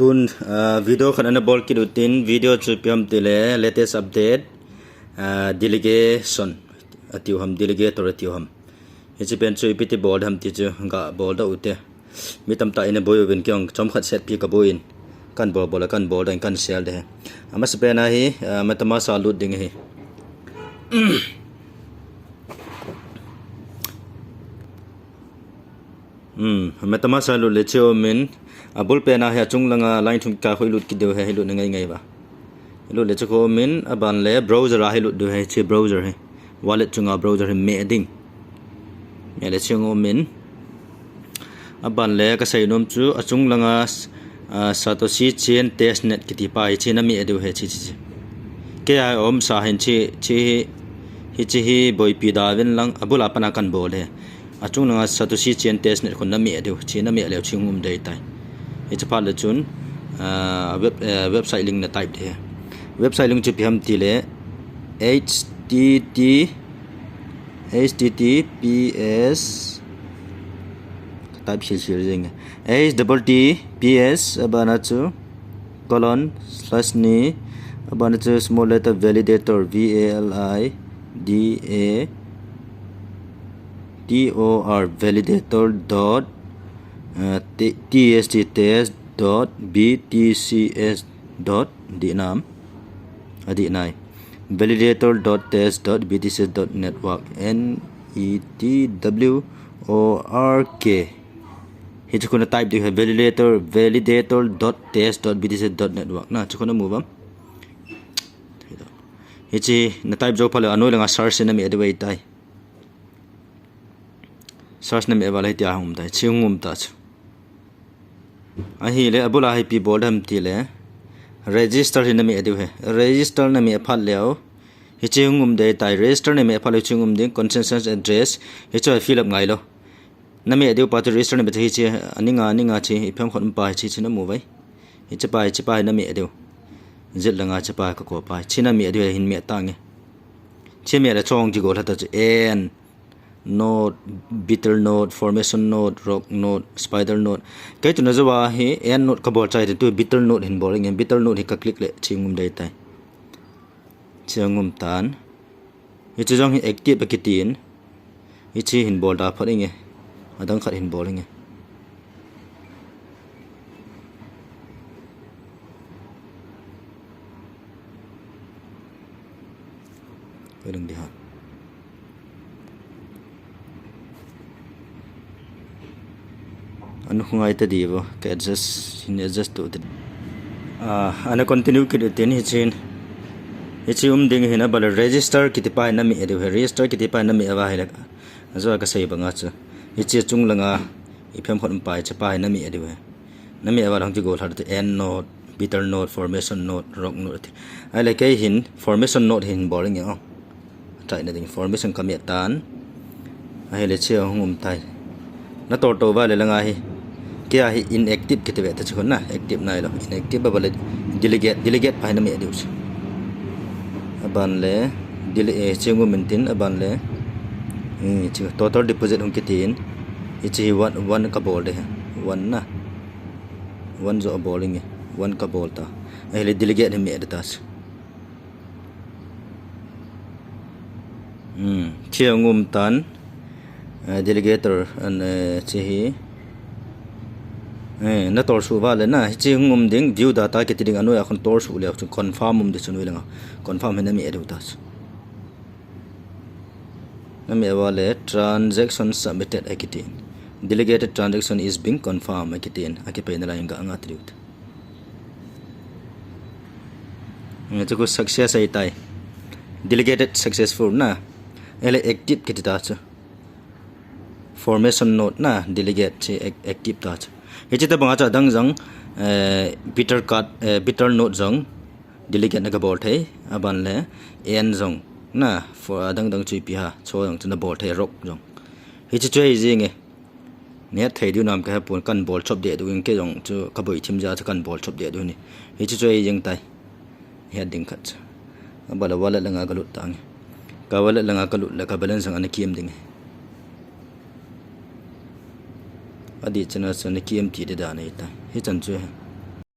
tun video kan ana bol kidutin video chupiam tile latest update delegation atiu ham delegator atiu ham hichi pen chui piti bol ham ti chu ga bol da ute mitam ta ina boyo ben kyong chom khat set pi ka boin kan bol dan kan sel de ama spena hi matama salut ding hi matama salut le cheo min abul pena ha chung langa line thum ka khoilut ki deu he lut ngai ngai ba lut le chko min aban le browser a he lut deu he che browser he wallet chunga browser he me ding me le chungo min aban le ka sai nom chu achung langa satoshi chain testnet ki ti pai china mi deu he chi ke ai om sa hen chi hi boy pi da wen lang abula pana kan bol he achung langa satoshi chain testnet khon na mi deu china mi le chingum dei tai it's a part of chun website link na type here website link chu pham ti le https type share jing https abana chu :/ni abana chu small letter validator validator validator dot test.btcs.dnam adinai validator.test.btcs.network network hichukuna type de validator.test.btcs.network na chukuna move hichi na type jo phale anoi langa search na mi adwai tai search na me wala ti ahum tai chingum ta chu ahi le abula hi pi bodam ti le register na me adu he register na me phal leo hi chingum de tai register na me phal chingum ding consensus address hi cho fill up ngai lo na me adu pa to register na be hi chi aninga chi pham khon pa chi na mu vai hi chi pa na me adu zil langa chi pa ka ko pa chi na me adu hin me ta nge chi me la chong ji go la ta en node bitter node formation node rock node spider node kai tu na jawa hi n node ka bol chai tu bitter node hin boring en bitter node hi ka click le chingum dai tai chingum tan hi chu jong hi active akitin hi chi hin bol da pharing e adang khat hin boring e kedang di ha anu ngai ta di bo ka adjust to ana continue ki ten hi chin ding hina bal register ki ti pa na mi edu register ki ti pa na mi awa hila azo ka sei banga chu hi chi chung langa ifem khon pa cha pa na mi edu na mi awa lang ti go thar te n node bitter node formation node rock node ai le kai hin formation node hin boring yo try na ding formation ka mi tan ai le che ngum tai na to ba le langa hi kia hi inactive kiti ve ta chun na active nai lo inactive ba le delegate pa na me adius aban le delete chengu maintain aban le chi total deposit ong kitin ichi one ka bol de one na one zo bowling one ka bol ta ai le delegate me editas chengum tan delegator an chi hi na tor su ba le na chi ngum ding view data ke tiding anu ya khon tor su le chu confirm de chu noi langa confirm he na mi edu tas na mi wa le transaction submitted akitin delegated transaction is being confirmed akitin akipe na lain ga anga triut chu ko success ai tai delegated successful na ele active kitita chu formation node na delegate che active ta hichi ta banga cha dang jang bitter node jang delegate na ga bol thai aban le n jang na for dang chui pi ha cho jang chuna bol thai rock jang hichi choi jing e ne thai du nam ka pon kan bol chop de du ke jang chu ka boi thim ja kan bol chop de du ni hichi choi jing tai heading khat abala wala langa galut tang ka wala langa galut la ka balance ang ana kim ding adi chana chana KMT de da nei ta hi chan chu